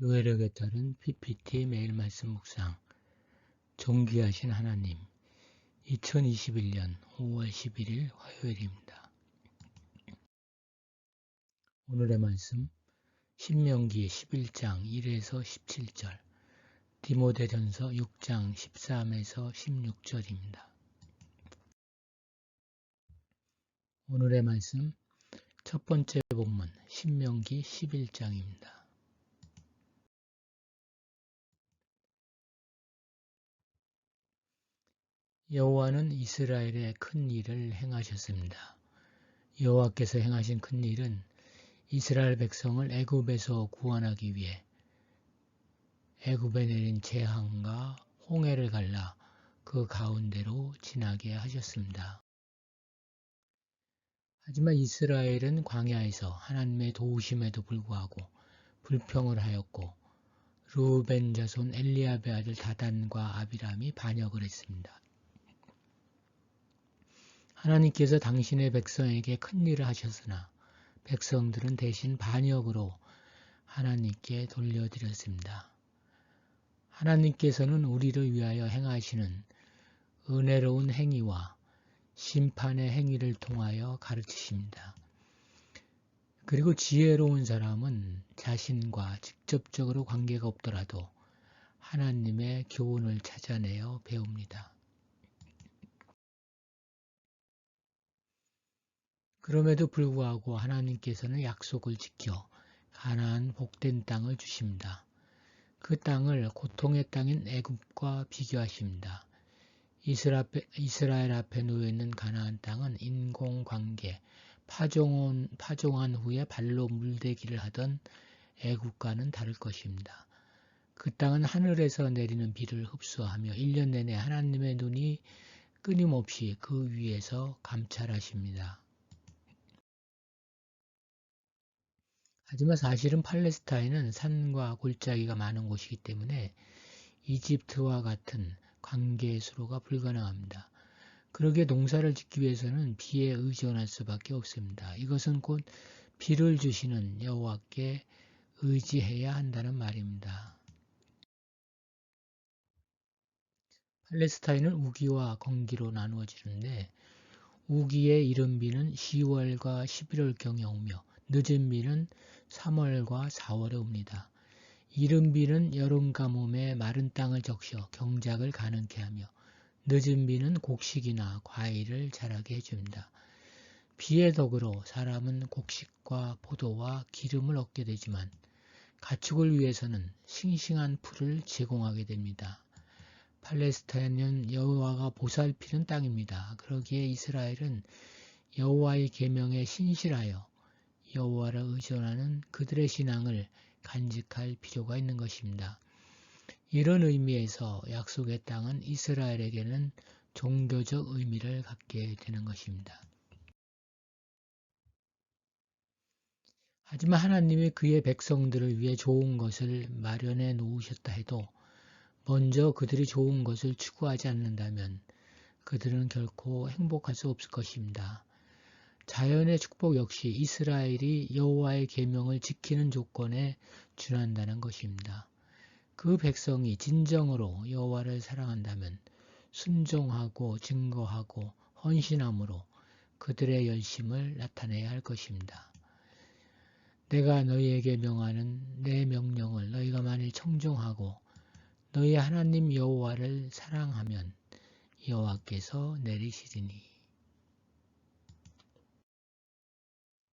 교회력에 따른 PPT 매일 말씀 묵상. 존귀하신 하나님. 2021년 5월 11일 화요일입니다. 오늘의 말씀 신명기 11장 1에서 17절, 디모데전서 6장 13에서 16절입니다. 오늘의 말씀 첫 번째 본문 신명기 11장입니다. 여호와는 이스라엘에 큰 일을 행하셨습니다. 여호와께서 행하신 큰 일은 이스라엘 백성을 애굽에서 구원하기 위해 애굽에 내린 재앙과 홍해를 갈라 그 가운데로 지나게 하셨습니다. 하지만 이스라엘은 광야에서 하나님의 도우심에도 불구하고 불평을 하였고 르우벤 자손 엘리압의 아들 다단과 아비람이 반역을 했습니다. 하나님께서 당신의 백성에게 큰 일을 하셨으나 백성들은 대신 반역으로 하나님께 돌려드렸습니다. 하나님께서는 우리를 위하여 행하시는 은혜로운 행위와 심판의 행위를 통하여 가르치십니다. 그리고 지혜로운 사람은 자신과 직접적으로 관계가 없더라도 하나님의 교훈을 찾아내어 배웁니다. 그럼에도 불구하고 하나님께서는 약속을 지켜 가나안 복된 땅을 주십니다. 그 땅을 고통의 땅인 애굽과 비교하십니다. 이스라엘 앞에 놓여있는 가나안 땅은 인공관계, 파종한 후에 발로 물대기를 하던 애굽과는 다를 것입니다. 그 땅은 하늘에서 내리는 비를 흡수하며 1년 내내 하나님의 눈이 끊임없이 그 위에서 감찰하십니다. 하지만 사실은 팔레스타인은 산과 골짜기가 많은 곳이기 때문에 이집트와 같은 관계의 수로가 불가능합니다. 그러기에 농사를 짓기 위해서는 비에 의존할 수밖에 없습니다. 이것은 곧 비를 주시는 여호와께 의지해야 한다는 말입니다. 팔레스타인은 우기와 건기로 나누어지는데 우기의 이른 비는 10월과 11월경에 오며 늦은 비는 3월과 4월에 옵니다. 이른 비는 여름 가뭄에 마른 땅을 적셔 경작을 가능케 하며 늦은 비는 곡식이나 과일을 자라게 해줍니다. 비의 덕으로 사람은 곡식과 포도와 기름을 얻게 되지만 가축을 위해서는 싱싱한 풀을 제공하게 됩니다. 팔레스타인은 여호와가 보살피는 땅입니다. 그러기에 이스라엘은 여호와의 계명에 신실하여 여호와를 의존하는 그들의 신앙을 간직할 필요가 있는 것입니다. 이런 의미에서 약속의 땅은 이스라엘에게는 종교적 의미를 갖게 되는 것입니다. 하지만 하나님이 그의 백성들을 위해 좋은 것을 마련해 놓으셨다 해도 먼저 그들이 좋은 것을 추구하지 않는다면 그들은 결코 행복할 수 없을 것입니다. 자연의 축복 역시 이스라엘이 여호와의 계명을 지키는 조건에 준한다는 것입니다. 그 백성이 진정으로 여호와를 사랑한다면 순종하고 증거하고 헌신함으로 그들의 열심을 나타내야 할 것입니다. 내가 너희에게 명하는 내 명령을 너희가 만일 청종하고 너희 하나님 여호와를 사랑하면 여호와께서 내리시리니.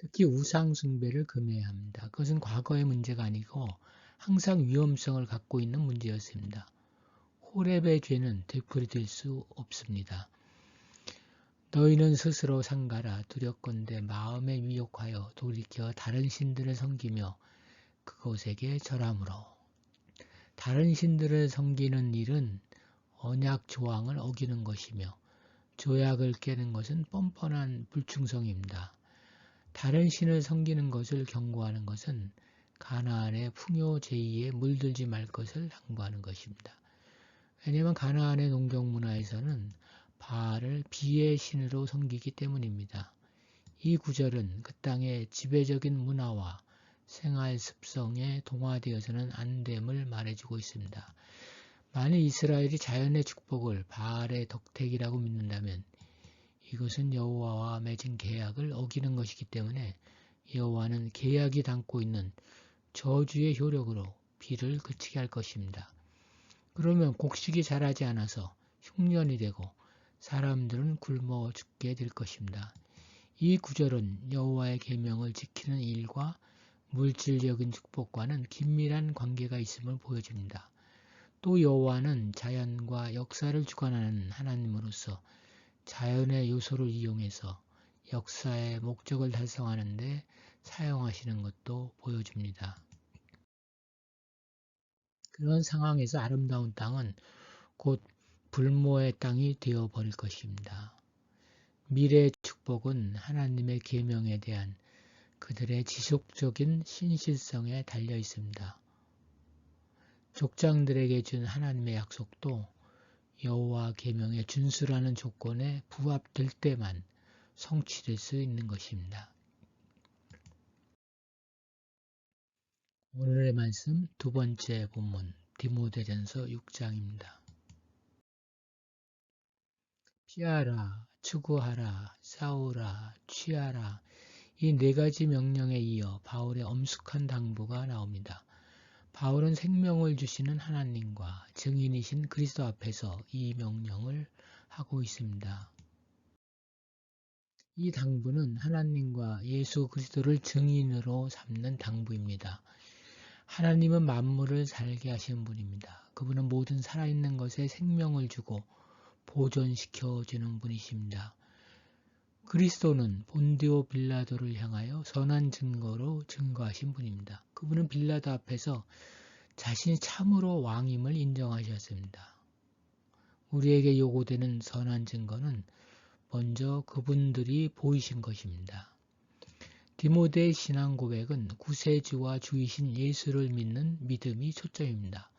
특히 우상 숭배를 금해야 합니다. 그것은 과거의 문제가 아니고 항상 위험성을 갖고 있는 문제였습니다. 호렙의 죄는 되풀이될 수 없습니다. 너희는 스스로 상가라 두렵건대 마음에 위욕하여 돌이켜 다른 신들을 섬기며 그곳에게 절함으로. 다른 신들을 섬기는 일은 언약 조항을 어기는 것이며 조약을 깨는 것은 뻔뻔한 불충성입니다. 다른 신을 섬기는 것을 경고하는 것은 가나안의 풍요 제의에 물들지 말 것을 당부하는 것입니다. 왜냐하면 가나안의 농경 문화에서는 바알을 비의 신으로 섬기기 때문입니다. 이 구절은 그 땅의 지배적인 문화와 생활 습성에 동화되어서는 안 됨을 말해주고 있습니다. 만일 이스라엘이 자연의 축복을 바알의 덕택이라고 믿는다면 이것은 여호와와 맺은 계약을 어기는 것이기 때문에 여호와는 계약이 담고 있는 저주의 효력으로 비를 그치게 할 것입니다. 그러면 곡식이 자라지 않아서 흉년이 되고 사람들은 굶어 죽게 될 것입니다. 이 구절은 여호와의 계명을 지키는 일과 물질적인 축복과는 긴밀한 관계가 있음을 보여줍니다. 또 여호와는 자연과 역사를 주관하는 하나님으로서 자연의 요소를 이용해서 역사의 목적을 달성하는 데 사용하시는 것도 보여줍니다. 그런 상황에서 아름다운 땅은 곧 불모의 땅이 되어버릴 것입니다. 미래의 축복은 하나님의 계명에 대한 그들의 지속적인 신실성에 달려 있습니다. 족장들에게 준 하나님의 약속도 여호와 계명의 준수라는 조건에 부합될 때만 성취될 수 있는 것입니다. 오늘의 말씀 두 번째 본문 디모데전서 6장입니다. 피하라, 추구하라, 싸우라, 취하라 이 네 가지 명령에 이어 바울의 엄숙한 당부가 나옵니다. 바울은 생명을 주시는 하나님과 증인이신 그리스도 앞에서 이 명령을 하고 있습니다. 이 당부는 하나님과 예수 그리스도를 증인으로 삼는 당부입니다. 하나님은 만물을 살게 하신 분입니다. 그분은 모든 살아있는 것에 생명을 주고 보존시켜 주는 분이십니다. 그리스도는 본디오 빌라도를 향하여 선한 증거로 증거하신 분입니다. 그분은 빌라도 앞에서 자신이 참으로 왕임을 인정하셨습니다. 우리에게 요구되는 선한 증거는 먼저 그분들이 보이신 것입니다. 디모데의 신앙 고백은 구세주와 주이신 예수를 믿는 믿음이 초점입니다.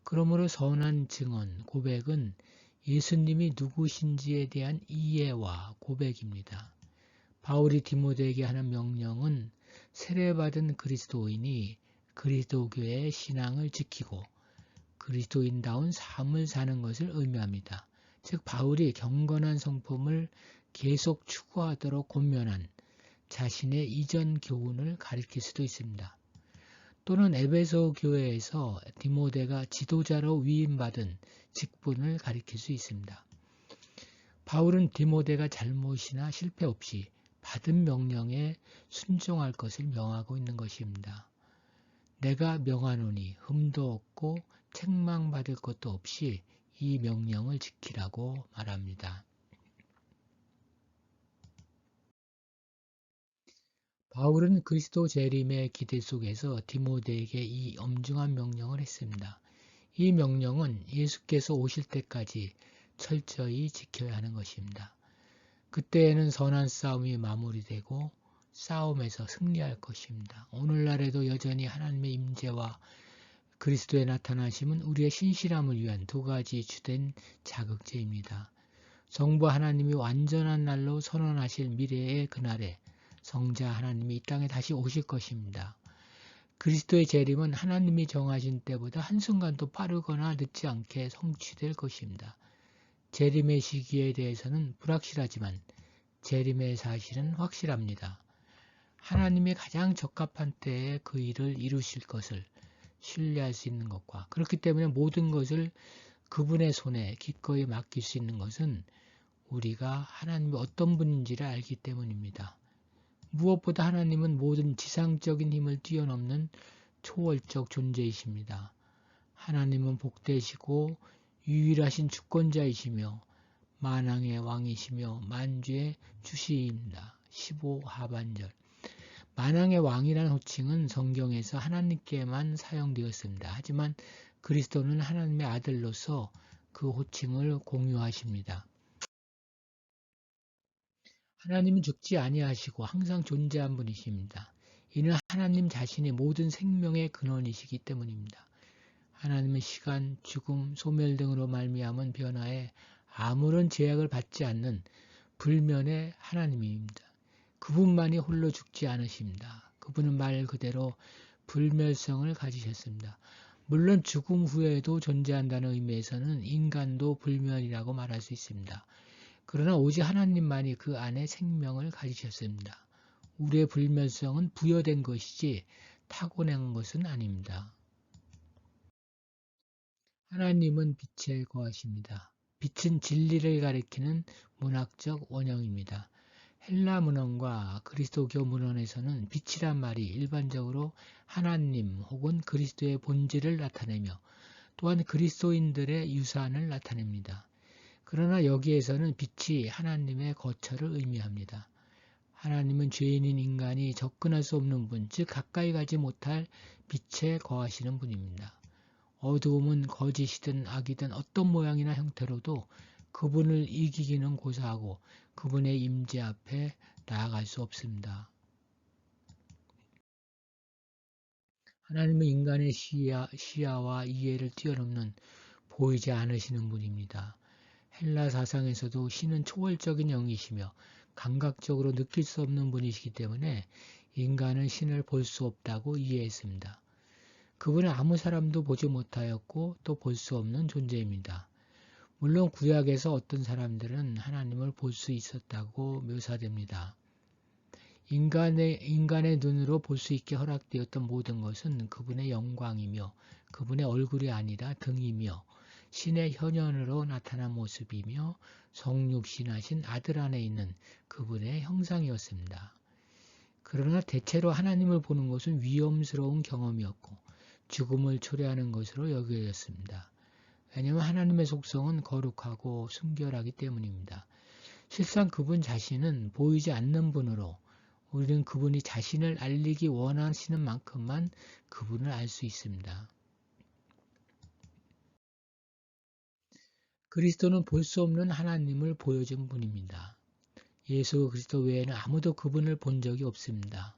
그러므로 선한 증언, 고백은 예수님이 누구신지에 대한 이해와 고백입니다. 바울이 디모데에게 하는 명령은 세례받은 그리스도인이 그리스도교의 신앙을 지키고 그리스도인다운 삶을 사는 것을 의미합니다. 즉 바울이 경건한 성품을 계속 추구하도록 권면한 자신의 이전 교훈을 가리킬 수도 있습니다. 또는 에베소 교회에서 디모데가 지도자로 위임받은 직분을 가리킬 수 있습니다. 바울은 디모데가 잘못이나 실패 없이 받은 명령에 순종할 것을 명하고 있는 것입니다. 내가 명하노니 흠도 없고 책망받을 것도 없이 이 명령을 지키라고 말합니다. 바울은 그리스도 재림의 기대 속에서 디모데에게 이 엄중한 명령을 했습니다. 이 명령은 예수께서 오실 때까지 철저히 지켜야 하는 것입니다. 그때에는 선한 싸움이 마무리되고 싸움에서 승리할 것입니다. 오늘날에도 여전히 하나님의 임재와 그리스도의 나타나심은 우리의 신실함을 위한 두 가지 주된 자극제입니다. 정부 하나님이 완전한 날로 선언하실 미래의 그날에 성자 하나님이 이 땅에 다시 오실 것입니다. 그리스도의 재림은 하나님이 정하신 때보다 한순간도 빠르거나 늦지 않게 성취될 것입니다. 재림의 시기에 대해서는 불확실하지만 재림의 사실은 확실합니다. 하나님이 가장 적합한 때에 그 일을 이루실 것을 신뢰할 수 있는 것과 그렇기 때문에 모든 것을 그분의 손에 기꺼이 맡길 수 있는 것은 우리가 하나님이 어떤 분인지를 알기 때문입니다. 무엇보다 하나님은 모든 지상적인 힘을 뛰어넘는 초월적 존재이십니다. 하나님은 복되시고 유일하신 주권자이시며 만왕의 왕이시며 만주의 주시입니다. 15 하반절. 만왕의 왕이라는 호칭은 성경에서 하나님께만 사용되었습니다. 하지만 그리스도는 하나님의 아들로서 그 호칭을 공유하십니다. 하나님은 죽지 아니하시고 항상 존재한 분이십니다. 이는 하나님 자신이 모든 생명의 근원이시기 때문입니다. 하나님은 시간, 죽음, 소멸 등으로 말미암은 변화에 아무런 제약을 받지 않는 불면의 하나님입니다. 그분만이 홀로 죽지 않으십니다. 그분은 말 그대로 불멸성을 가지셨습니다. 물론 죽음 후에도 존재한다는 의미에서는 인간도 불멸이라고 말할 수 있습니다. 그러나 오직 하나님만이 그 안에 생명을 가지셨습니다. 우리의 불멸성은 부여된 것이지 타고난 것은 아닙니다. 하나님은 빛에 거하십니다. 빛은 진리를 가리키는 문학적 원형입니다. 헬라 문헌과 그리스도교 문헌에서는 빛이란 말이 일반적으로 하나님 혹은 그리스도의 본질을 나타내며 또한 그리스도인들의 유산을 나타냅니다. 그러나 여기에서는 빛이 하나님의 거처를 의미합니다. 하나님은 죄인인 인간이 접근할 수 없는 분, 즉 가까이 가지 못할 빛에 거하시는 분입니다. 어두움은 거짓이든 악이든 어떤 모양이나 형태로도 그분을 이기기는 고사하고 그분의 임재 앞에 나아갈 수 없습니다. 하나님은 인간의 시야와 이해를 뛰어넘는 보이지 않으시는 분입니다. 헬라 사상에서도 신은 초월적인 영이시며 감각적으로 느낄 수 없는 분이시기 때문에 인간은 신을 볼 수 없다고 이해했습니다. 그분은 아무 사람도 보지 못하였고 또 볼 수 없는 존재입니다. 물론 구약에서 어떤 사람들은 하나님을 볼 수 있었다고 묘사됩니다. 인간의 눈으로 볼 수 있게 허락되었던 모든 것은 그분의 영광이며 그분의 얼굴이 아니라 등이며 신의 현현으로 나타난 모습이며 성육신하신 아들 안에 있는 그분의 형상이었습니다. 그러나 대체로 하나님을 보는 것은 위험스러운 경험이었고 죽음을 초래하는 것으로 여겨졌습니다. 왜냐하면 하나님의 속성은 거룩하고 순결하기 때문입니다. 실상 그분 자신은 보이지 않는 분으로 우리는 그분이 자신을 알리기 원하시는 만큼만 그분을 알 수 있습니다. 그리스도는 볼 수 없는 하나님을 보여준 분입니다. 예수 그리스도 외에는 아무도 그분을 본 적이 없습니다.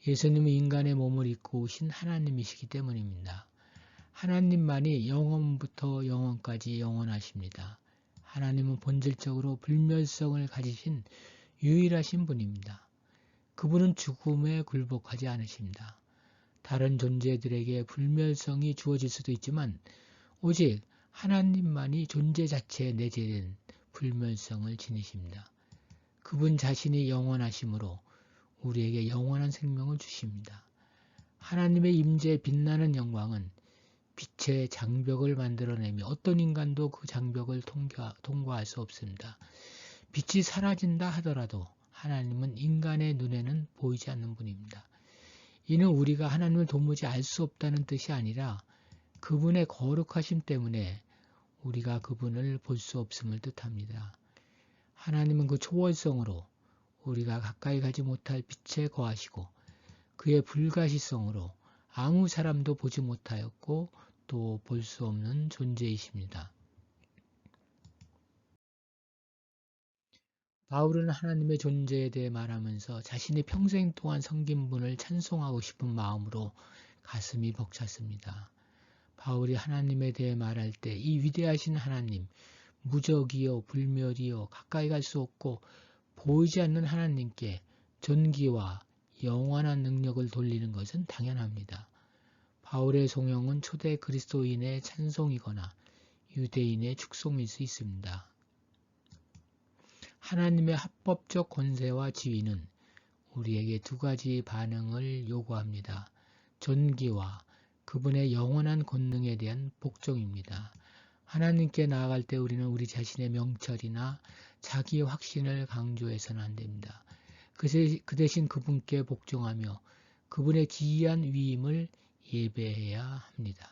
예수님은 인간의 몸을 입고 오신 하나님이시기 때문입니다. 하나님만이 영원부터 영원까지 영원하십니다. 하나님은 본질적으로 불멸성을 가지신 유일하신 분입니다. 그분은 죽음에 굴복하지 않으십니다. 다른 존재들에게 불멸성이 주어질 수도 있지만 오직 하나님만이 존재 자체에 내재된 불멸성을 지니십니다. 그분 자신이 영원하심으로 우리에게 영원한 생명을 주십니다. 하나님의 임재에 빛나는 영광은 빛의 장벽을 만들어내며 어떤 인간도 그 장벽을 통과할 수 없습니다. 빛이 사라진다 하더라도 하나님은 인간의 눈에는 보이지 않는 분입니다. 이는 우리가 하나님을 도무지 알 수 없다는 뜻이 아니라 그분의 거룩하심 때문에 우리가 그분을 볼 수 없음을 뜻합니다. 하나님은 그 초월성으로 우리가 가까이 가지 못할 빛에 거하시고 그의 불가시성으로 아무 사람도 보지 못하였고 또 볼 수 없는 존재이십니다. 바울은 하나님의 존재에 대해 말하면서 자신이 평생 동안 섬긴 분을 찬송하고 싶은 마음으로 가슴이 벅찼습니다. 바울이 하나님에 대해 말할 때 이 위대하신 하나님, 무적이요 불멸이요 가까이 갈 수 없고 보이지 않는 하나님께 존귀와 영원한 능력을 돌리는 것은 당연합니다. 바울의 송영은 초대 그리스도인의 찬송이거나 유대인의 축송일 수 있습니다. 하나님의 합법적 권세와 지위는 우리에게 두 가지 반응을 요구합니다. 존귀와 그분의 영원한 권능에 대한 복종입니다. 하나님께 나아갈 때 우리는 우리 자신의 명철이나 자기의 확신을 강조해서는 안 됩니다. 그 대신 그분께 복종하며 그분의 기이한 위임을 예배해야 합니다.